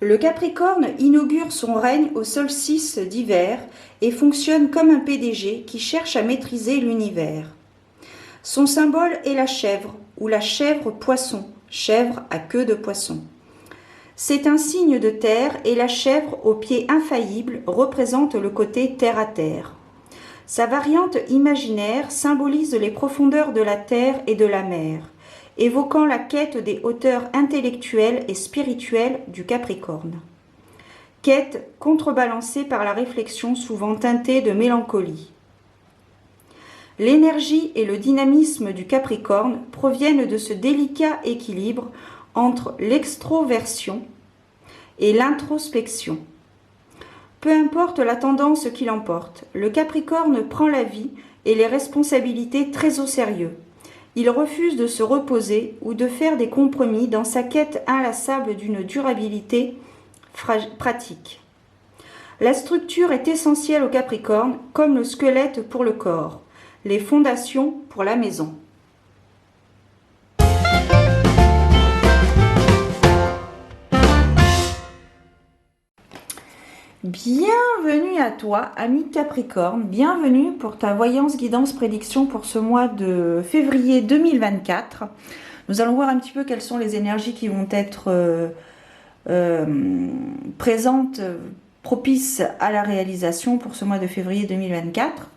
Le Capricorne inaugure son règne au solstice d'hiver et fonctionne comme un PDG qui cherche à maîtriser l'univers. Son symbole est la chèvre ou la chèvre poisson, chèvre à queue de poisson. C'est un signe de terre et la chèvre au pied infaillible représente le côté terre à terre. Sa variante imaginaire symbolise les profondeurs de la terre et de la mer, évoquant la quête des hauteurs intellectuelles et spirituelles du Capricorne. Quête contrebalancée par la réflexion souvent teintée de mélancolie. L'énergie et le dynamisme du Capricorne proviennent de ce délicat équilibre entre l'extroversion et l'introspection. Peu importe la tendance qui l'emporte, le Capricorne prend la vie et les responsabilités très au sérieux. Il refuse de se reposer ou de faire des compromis dans sa quête inlassable d'une durabilité pratique. La structure est essentielle au Capricorne, comme le squelette pour le corps, les fondations pour la maison. Bienvenue à toi, ami Capricorne, bienvenue pour ta voyance, guidance, prédiction pour ce mois de février 2024. Nous allons voir un petit peu quelles sont les énergies qui vont être présentes, propices à la réalisation pour ce mois de février 2024.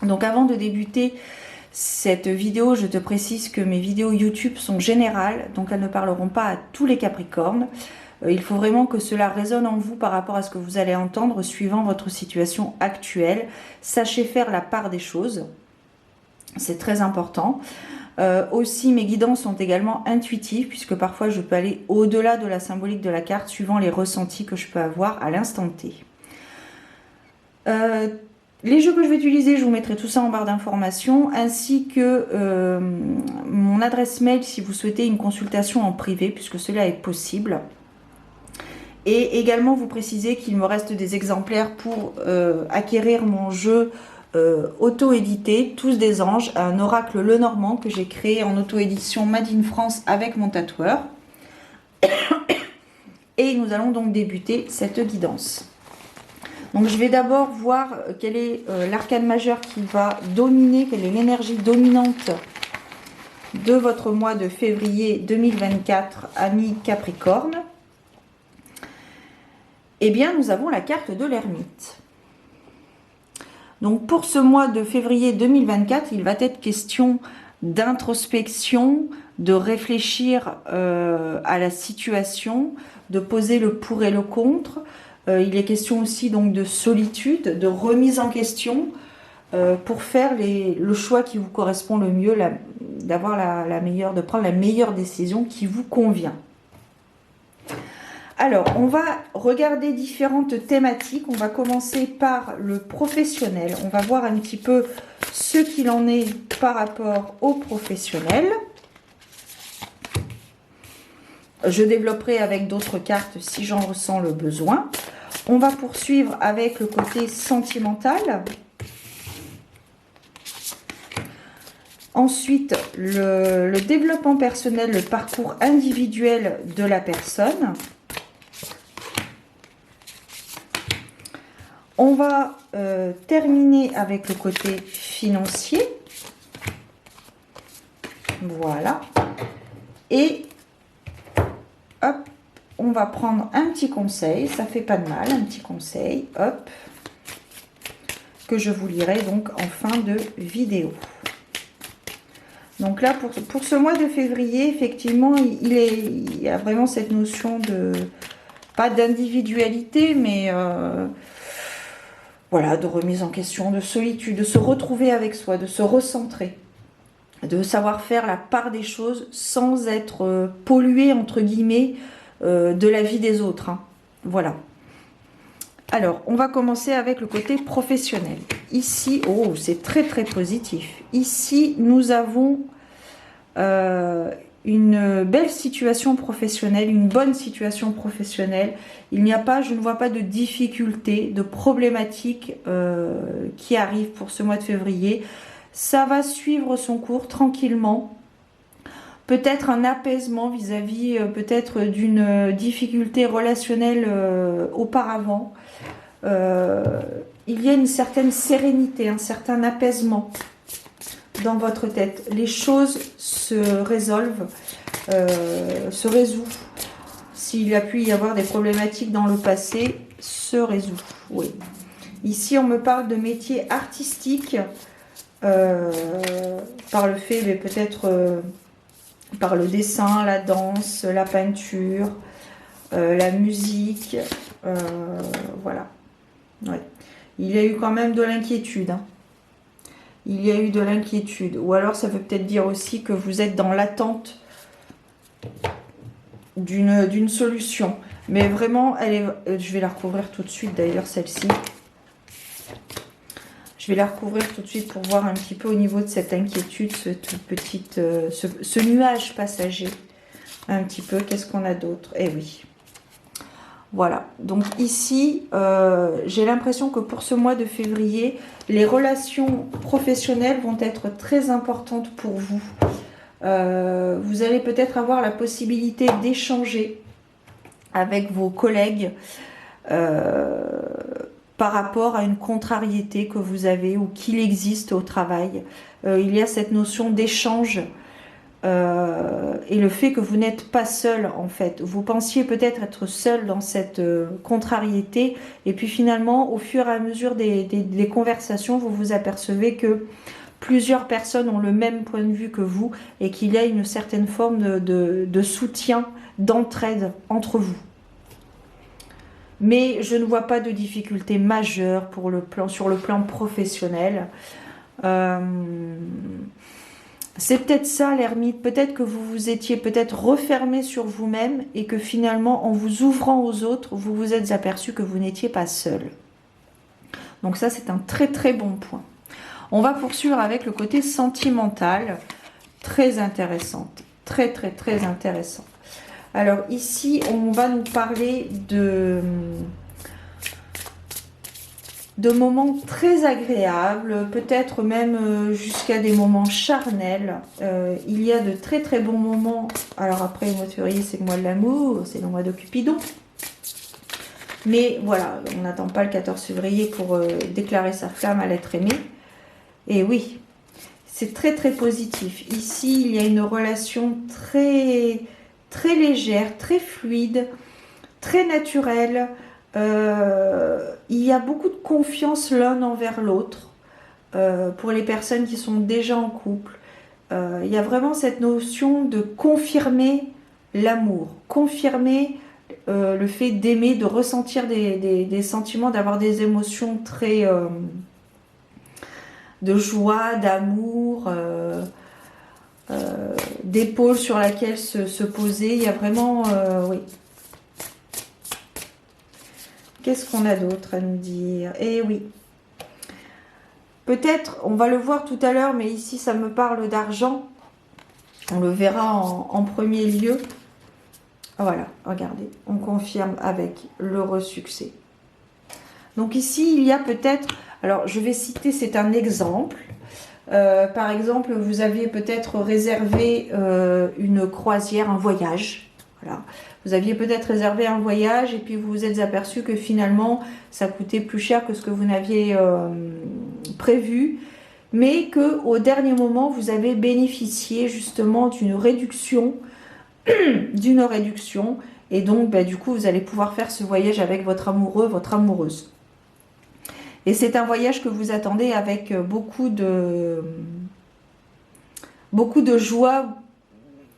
Donc avant de débuter cette vidéo, je te précise que mes vidéos YouTube sont générales, donc elles ne parleront pas à tous les Capricornes. Il faut vraiment que cela résonne en vous par rapport à ce que vous allez entendre suivant votre situation actuelle. Sachez faire la part des choses, c'est très important. Aussi, mes guidances sont également intuitives, puisque parfois je peux aller au-delà de la symbolique de la carte, suivant les ressentis que je peux avoir à l'instant T. Les jeux que je vais utiliser, je vous mettrai tout ça en barre d'informations, ainsi que mon adresse mail si vous souhaitez une consultation en privé, puisque cela est possible. Et également vous préciser qu'il me reste des exemplaires pour acquérir mon jeu auto-édité, Tous des anges, un oracle Lenormand que j'ai créé en auto-édition Made in France avec mon tatoueur. Et nous allons donc débuter cette guidance. Donc je vais d'abord voir quel est l'arcane majeur qui va dominer, quelle est l'énergie dominante de votre mois de février 2024, ami Capricorne. Eh bien, nous avons la carte de l'ermite. Donc, pour ce mois de février 2024, il va être question d'introspection, de réfléchir à la situation, de poser le pour et le contre. Il est question aussi donc de solitude, de remise en question pour faire le choix qui vous correspond le mieux, de prendre la meilleure décision qui vous convient. Alors, on va regarder différentes thématiques. On va commencer par le professionnel. On va voir un petit peu ce qu'il en est par rapport au professionnel. Je développerai avec d'autres cartes si j'en ressens le besoin. On va poursuivre avec le côté sentimental. Ensuite, le développement personnel, le parcours individuel de la personne. On va terminer avec le côté financier. Voilà. Et hop, on va prendre un petit conseil. Ça fait pas de mal, un petit conseil. Hop. Que je vous lirai donc en fin de vidéo. Donc là, pour ce mois de février, effectivement, il y a vraiment cette notion de, pas d'individualité, mais voilà, de remise en question, de solitude, de se retrouver avec soi, de se recentrer, de savoir faire la part des choses sans être pollué, entre guillemets, de la vie des autres. Hein. Voilà. Alors, on va commencer avec le côté professionnel. Ici, oh, c'est très très positif. Ici, nous avons une belle situation professionnelle, une bonne situation professionnelle. Il n'y a pas, je ne vois pas de difficultés, de problématiques qui arrivent pour ce mois de février. Ça va suivre son cours tranquillement. peut-être un apaisement vis-à-vis peut-être d'une difficulté relationnelle auparavant. Il y a une certaine sérénité, un certain apaisement dans votre tête. Les choses se résolvent, se résout. S'il a pu y avoir des problématiques dans le passé, se résout. Oui. Ici, on me parle de métier artistique par le fait, mais peut-être par le dessin, la danse, la peinture, la musique. Voilà. Ouais. Il y a eu quand même de l'inquiétude. Hein. Il y a eu de l'inquiétude. Ou alors, ça veut peut-être dire aussi que vous êtes dans l'attente d'une solution. Mais vraiment, elle est, je vais la recouvrir tout de suite d'ailleurs, celle-ci. Je vais la recouvrir tout de suite pour voir un petit peu au niveau de cette inquiétude, ce nuage passager. Un petit peu, qu'est-ce qu'on a d'autre? Eh oui. Voilà. Donc ici, j'ai l'impression que pour ce mois de février, les relations professionnelles vont être très importantes pour vous. Vous allez peut-être avoir la possibilité d'échanger avec vos collègues par rapport à une contrariété que vous avez ou qu'il existe au travail. Il y a cette notion d'échange et le fait que vous n'êtes pas seul en fait. Vous pensiez peut-être être seul dans cette contrariété et puis finalement au fur et à mesure des conversations, vous vous apercevez que plusieurs personnes ont le même point de vue que vous et qu'il y a une certaine forme de soutien, d'entraide entre vous. Mais je ne vois pas de difficultés majeures sur le plan professionnel. C'est peut-être ça l'ermite, peut-être que vous vous étiez peut-être refermé sur vous-même et que finalement en vous ouvrant aux autres, vous vous êtes aperçu que vous n'étiez pas seul. Donc ça c'est un très très bon point. On va poursuivre avec le côté sentimental, très intéressante, très très très intéressant. Alors ici, on va nous parler de moments très agréables, peut-être même jusqu'à des moments charnels. Il y a de très très bons moments. Alors après, le mois de février, c'est le mois de l'amour, c'est le mois de Cupidon. Mais voilà, on n'attend pas le 14 février pour déclarer sa flamme à l'être aimé. Et oui, c'est très très positif. Ici, il y a une relation très très légère, très fluide, très naturelle. Il y a beaucoup de confiance l'un envers l'autre pour les personnes qui sont déjà en couple. Il y a vraiment cette notion de confirmer l'amour, confirmer le fait d'aimer, de ressentir des sentiments, d'avoir des émotions très de joie, d'amour, d'épaule sur laquelle se poser. Il y a vraiment, oui. Qu'est-ce qu'on a d'autre à nous dire? Eh oui. Peut-être, on va le voir tout à l'heure, mais ici, ça me parle d'argent. On le verra en premier lieu. Voilà, regardez. On confirme avec l'heureux succès. Donc ici, il y a peut-être... Alors, je vais citer, c'est un exemple. Par exemple, vous aviez peut-être réservé une croisière, un voyage. Voilà. Vous aviez peut-être réservé un voyage et puis vous vous êtes aperçu que finalement, ça coûtait plus cher que ce que vous n'aviez prévu. Mais qu'au dernier moment, vous avez bénéficié justement d'une réduction. Et donc, bah, du coup, vous allez pouvoir faire ce voyage avec votre amoureux, votre amoureuse. Et c'est un voyage que vous attendez avec beaucoup de joie,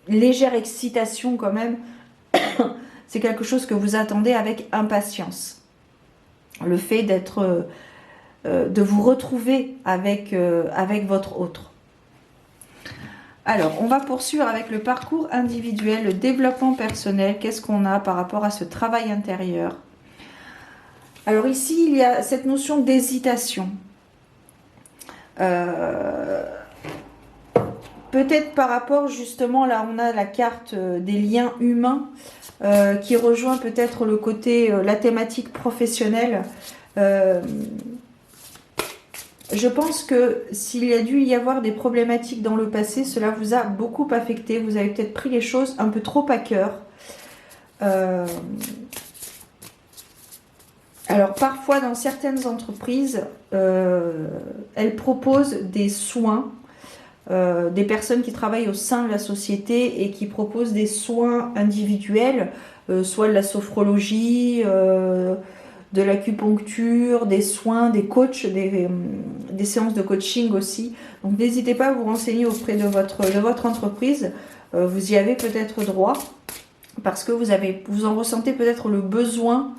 légère excitation quand même. C'est quelque chose que vous attendez avec impatience. Le fait de vous retrouver avec votre autre. Alors, on va poursuivre avec le parcours individuel, le développement personnel. Qu'est-ce qu'on a par rapport à ce travail intérieur ? Alors ici, il y a cette notion d'hésitation. Peut-être par rapport, justement, là on a la carte des liens humains qui rejoint peut-être le côté, la thématique professionnelle. Je pense que s'il y a dû y avoir des problématiques dans le passé, cela vous a beaucoup affecté. Vous avez peut-être pris les choses un peu trop à cœur. Alors parfois dans certaines entreprises, elles proposent des soins, des personnes qui travaillent au sein de la société et qui proposent des soins individuels, soit de la sophrologie, de l'acupuncture, des soins, des coachs, des séances de coaching aussi. Donc n'hésitez pas à vous renseigner auprès de votre entreprise. Vous y avez peut-être droit parce que vous en ressentez peut-être le besoin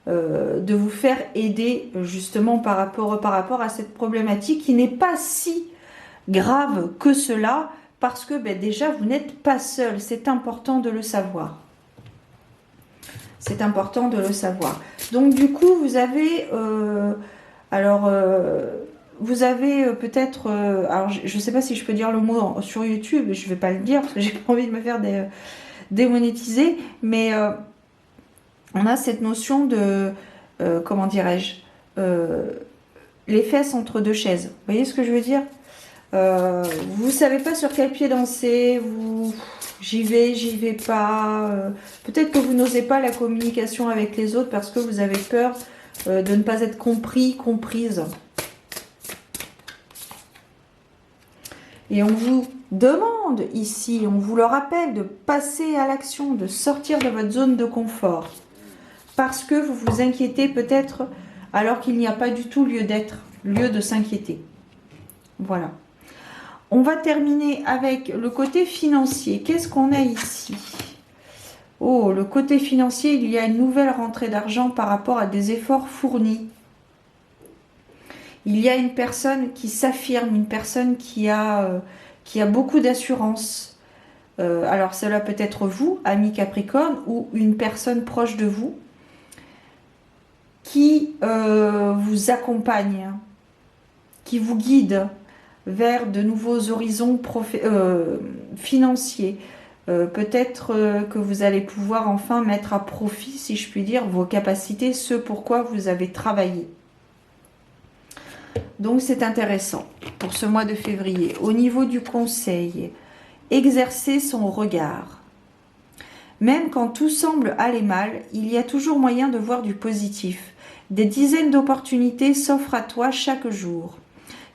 de vous faire aider justement par rapport à cette problématique qui n'est pas si grave que cela parce que déjà vous n'êtes pas seul. C'est important de le savoir. C'est important de le savoir. Donc du coup, vous avez vous avez peut-être alors je ne sais pas si je peux dire le mot sur YouTube, je ne vais pas le dire parce que j'ai pas envie de me faire démonétiser, mais on a cette notion de comment dirais-je, les fesses entre deux chaises. Vous voyez ce que je veux dire? Vous ne savez pas sur quel pied danser, j'y vais pas. Peut-être que vous n'osez pas la communication avec les autres parce que vous avez peur de ne pas être compris, comprise. Et on vous demande ici, on vous le rappelle, de passer à l'action, de sortir de votre zone de confort. Parce que vous vous inquiétez peut-être alors qu'il n'y a pas du tout lieu d'être, lieu de s'inquiéter. Voilà. On va terminer avec le côté financier. Qu'est-ce qu'on a ici? Oh, le côté financier, il y a une nouvelle rentrée d'argent par rapport à des efforts fournis. Il y a une personne qui s'affirme, une personne qui a beaucoup d'assurance. Alors cela peut être vous, ami Capricorne, ou une personne proche de vous qui vous accompagne, qui vous guide vers de nouveaux horizons financiers. Peut-être que vous allez pouvoir enfin mettre à profit, si je puis dire, vos capacités, ce pourquoi vous avez travaillé. Donc c'est intéressant pour ce mois de février. Au niveau du conseil, exercer son regard. Même quand tout semble aller mal, il y a toujours moyen de voir du positif. Des dizaines d'opportunités s'offrent à toi chaque jour.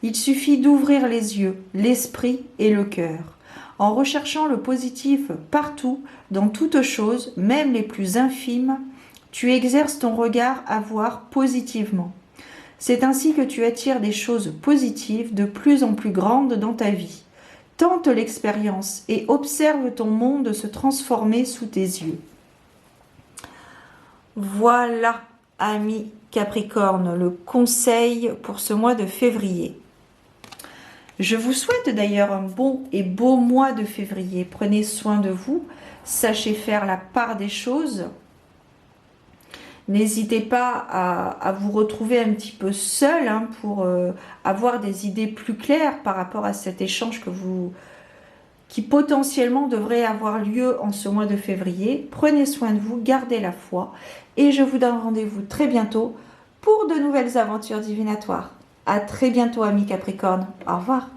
Il suffit d'ouvrir les yeux, l'esprit et le cœur. En recherchant le positif partout, dans toutes choses, même les plus infimes, tu exerces ton regard à voir positivement. C'est ainsi que tu attires des choses positives de plus en plus grandes dans ta vie. Tente l'expérience et observe ton monde se transformer sous tes yeux. Voilà, ami Capricorne, le conseil pour ce mois de février. Je vous souhaite d'ailleurs un bon et beau mois de février. Prenez soin de vous, sachez faire la part des choses. N'hésitez pas à vous retrouver un petit peu seul pour avoir des idées plus claires par rapport à cet échange qui potentiellement devrait avoir lieu en ce mois de février. Prenez soin de vous, gardez la foi et je vous donne rendez-vous très bientôt pour de nouvelles aventures divinatoires. À très bientôt, amis Capricorne. Au revoir.